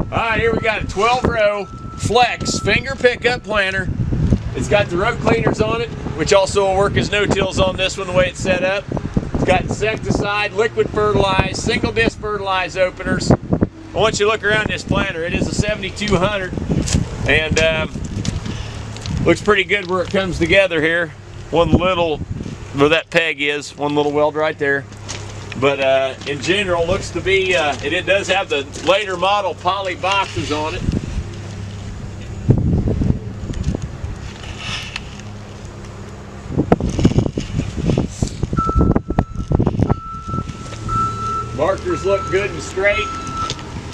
Alright, here we got a 12-row flex finger pickup planter. It's got the row cleaners on it, which also will work as no-tills on this one the way it's set up. It's got insecticide, liquid fertilize, single disc fertilize openers. I want you to look around this planter. It is a 7200 and looks pretty good where it comes together here. One little, where that peg is, one little weld right there. But in general, looks to be, it does have the later model poly boxes on it. Markers look good and straight.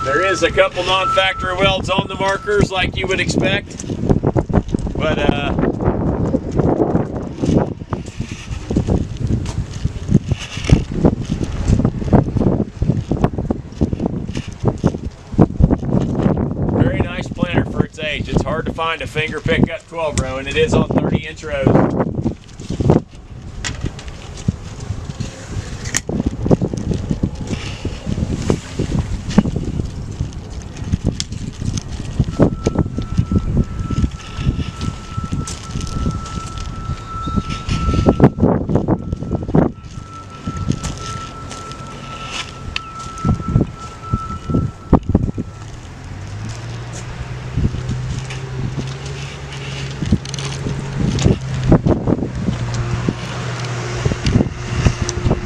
There is a couple non-factory welds on the markers like you would expect. But very nice planter for its age. It's hard to find a finger pickup 12-row, and it is on 30-inch rows.